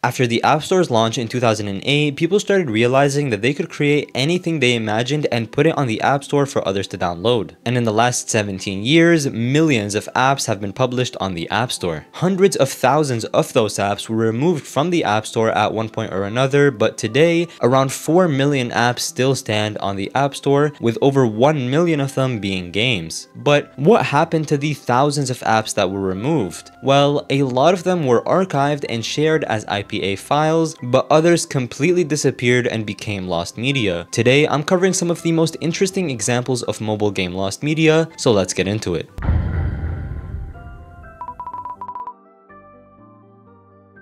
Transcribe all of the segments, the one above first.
After the App Store's launch in 2008, people started realizing that they could create anything they imagined and put it on the App Store for others to download. And in the last 17 years, millions of apps have been published on the App Store. Hundreds of thousands of those apps were removed from the App Store at one point or another, but today, around 4 million apps still stand on the App Store, with over 1 million of them being games. But what happened to the thousands of apps that were removed? Well, a lot of them were archived and shared as IPA files, but others completely disappeared and became lost media. Today, I'm covering some of the most interesting examples of mobile game lost media, so let's get into it.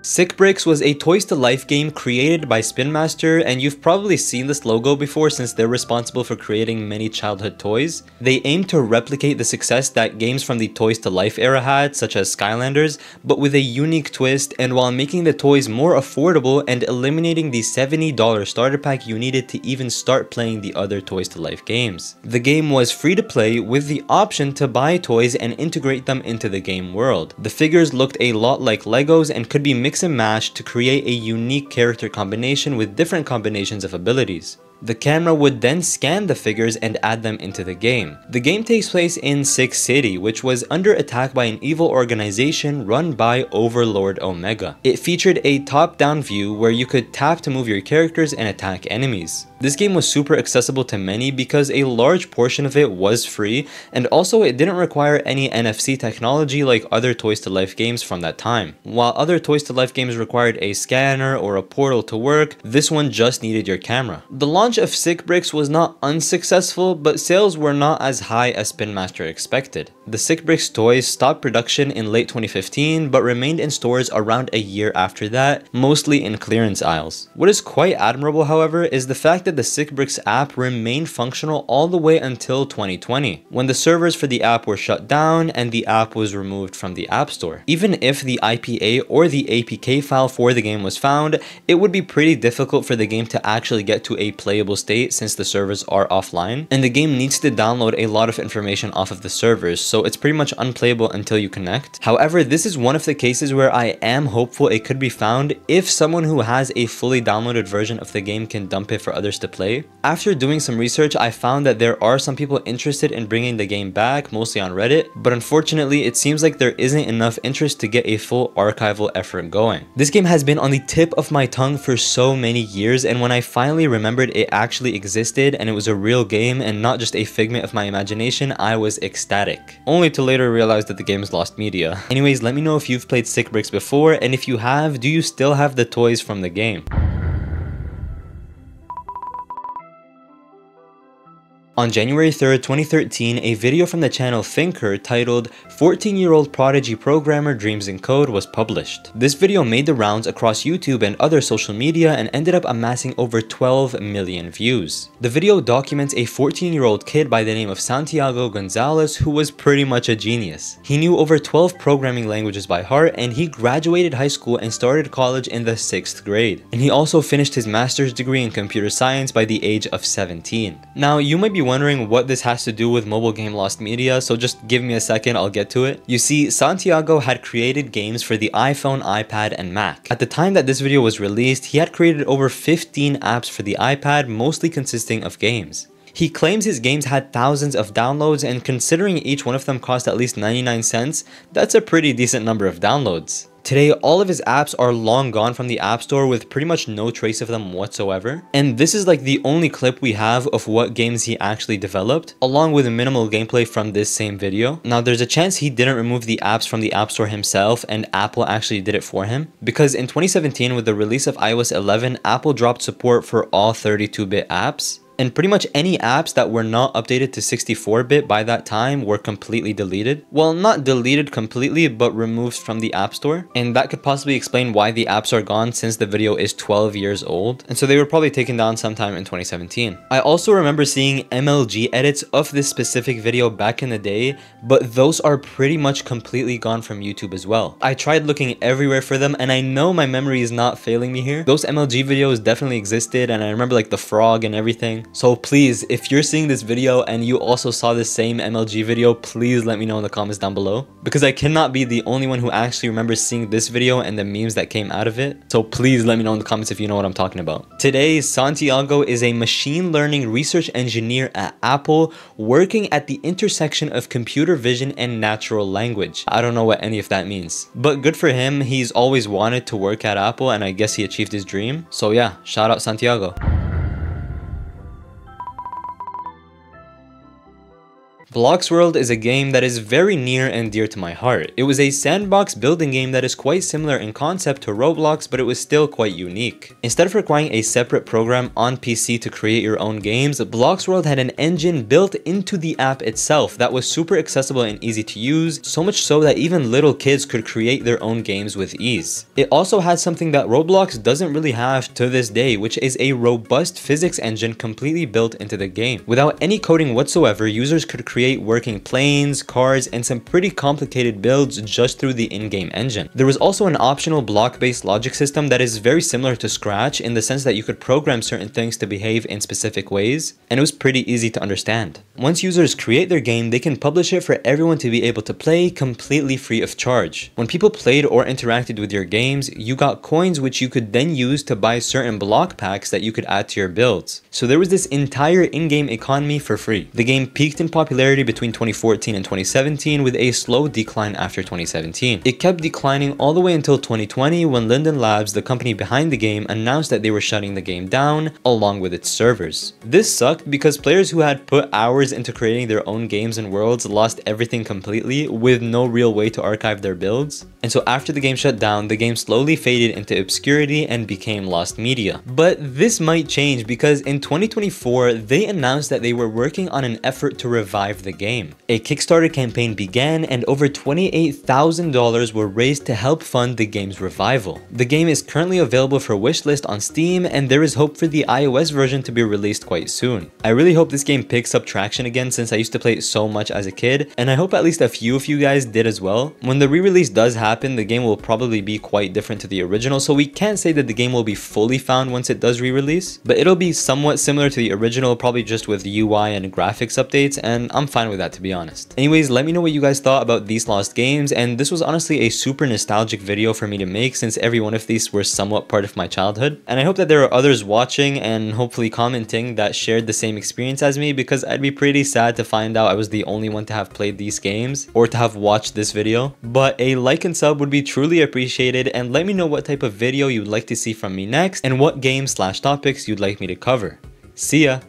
Sick Bricks was a Toys to Life game created by Spin Master, and you've probably seen this logo before since they're responsible for creating many childhood toys. They aim to replicate the success that games from the Toys to Life era had, such as Skylanders, but with a unique twist, and while making the toys more affordable and eliminating the $70 starter pack you needed to even start playing the other Toys to Life games. The game was free to play with the option to buy toys and integrate them into the game world. The figures looked a lot like Legos and could be mixed and match to create a unique character combination with different combinations of abilities. The camera would then scan the figures and add them into the game. The game takes place in Sick City, which was under attack by an evil organization run by Overlord Omega. It featured a top-down view where you could tap to move your characters and attack enemies. This game was super accessible to many because a large portion of it was free, and also it didn't require any NFC technology like other Toys to Life games from that time. While other Toys to Life games required a scanner or a portal to work, this one just needed your camera. The launch of Sick Bricks was not unsuccessful, but sales were not as high as Spin Master expected. The Sick Bricks toys stopped production in late 2015, but remained in stores around a year after that, mostly in clearance aisles. What is quite admirable, however, is the fact that the Sick Bricks app remained functional all the way until 2020, when the servers for the app were shut down and the app was removed from the App Store. Even if the IPA or the APK file for the game was found, it would be pretty difficult for the game to actually get to a playable state since the servers are offline, and the game needs to download a lot of information off of the servers, so it's pretty much unplayable until you connect. However, this is one of the cases where I am hopeful it could be found if someone who has a fully downloaded version of the game can dump it for others to play. After doing some research, I found that there are some people interested in bringing the game back, mostly on Reddit, but unfortunately it seems like there isn't enough interest to get a full archival effort going. This game has been on the tip of my tongue for so many years, and when I finally remembered it actually existed and it was a real game and not just a figment of my imagination, I was ecstatic. Only to later realize that the game's lost media. Anyways, let me know if you've played Sick Bricks before, and if you have, do you still have the toys from the game? On January 3rd, 2013, a video from the channel Thinker titled 14-year-old prodigy programmer dreams in code was published. This video made the rounds across YouTube and other social media and ended up amassing over 12 million views. The video documents a 14-year-old kid by the name of Santiago Gonzalez who was pretty much a genius. He knew over 12 programming languages by heart, and he graduated high school and started college in the 6th grade. And he also finished his master's degree in computer science by the age of 17. Now, you might be wondering what this has to do with mobile game lost media, so just give me a second, I'll get to it. You see, Santiago had created games for the iPhone, iPad, and Mac. At the time that this video was released, he had created over 15 apps for the iPad, mostly consisting of games. He claims his games had thousands of downloads, and considering each one of them cost at least 99 cents, that's a pretty decent number of downloads. Today, all of his apps are long gone from the App Store with pretty much no trace of them whatsoever. And this is like the only clip we have of what games he actually developed, along with minimal gameplay from this same video. Now, there's a chance he didn't remove the apps from the App Store himself and Apple actually did it for him. Because in 2017, with the release of iOS 11, Apple dropped support for all 32-bit apps. And pretty much any apps that were not updated to 64-bit by that time were completely deleted. Well, not deleted completely, but removed from the App Store. And that could possibly explain why the apps are gone since the video is 12 years old. And so they were probably taken down sometime in 2017. I also remember seeing MLG edits of this specific video back in the day, but those are pretty much completely gone from YouTube as well. I tried looking everywhere for them, and I know my memory is not failing me here. Those MLG videos definitely existed, and I remember like the frog and everything. So please, if you're seeing this video and you also saw this same MLG video, please let me know in the comments down below, because I cannot be the only one who actually remembers seeing this video and the memes that came out of it. So please let me know in the comments if you know what I'm talking about. Today, Santiago is a machine learning research engineer at Apple, working at the intersection of computer vision and natural language. I don't know what any of that means, but good for him. He's always wanted to work at Apple, and I guess he achieved his dream. So yeah, shout out Santiago. Blox World is a game that is very near and dear to my heart. It was a sandbox building game that is quite similar in concept to Roblox, but it was still quite unique. Instead of requiring a separate program on PC to create your own games, Blox World had an engine built into the app itself that was super accessible and easy to use, so much so that even little kids could create their own games with ease. It also had something that Roblox doesn't really have to this day, which is a robust physics engine completely built into the game. Without any coding whatsoever, users could create working planes, cars, and some pretty complicated builds just through the in-game engine. There was also an optional block-based logic system that is very similar to Scratch in the sense that you could program certain things to behave in specific ways, and it was pretty easy to understand. Once users create their game, they can publish it for everyone to be able to play completely free of charge. When people played or interacted with your games, you got coins which you could then use to buy certain block packs that you could add to your builds. So there was this entire in-game economy for free. The game peaked in popularity between 2014 and 2017 with a slow decline after 2017. It kept declining all the way until 2020 when Linden Labs, the company behind the game, announced that they were shutting the game down along with its servers. This sucked because players who had put hours into creating their own games and worlds lost everything completely with no real way to archive their builds. And so after the game shut down, the game slowly faded into obscurity and became lost media. But this might change because in 2024, they announced that they were working on an effort to revive the game. A Kickstarter campaign began and over $28,000 were raised to help fund the game's revival. The game is currently available for wishlist on Steam, and there is hope for the iOS version to be released quite soon. I really hope this game picks up traction again since I used to play it so much as a kid, and I hope at least a few of you guys did as well. When the re-release does happen, the game will probably be quite different to the original, so we can't say that the game will be fully found once it does re-release, but it'll be somewhat similar to the original, probably just with UI and graphics updates, and I'm fine with that, to be honest. Anyways, let me know what you guys thought about these lost games, and this was honestly a super nostalgic video for me to make since every one of these were somewhat part of my childhood, and I hope that there are others watching and hopefully commenting that shared the same experience as me, because I'd be pretty sad to find out I was the only one to have played these games or to have watched this video. But a like and sub would be truly appreciated, and let me know what type of video you'd like to see from me next and what games/topics you'd like me to cover. See ya!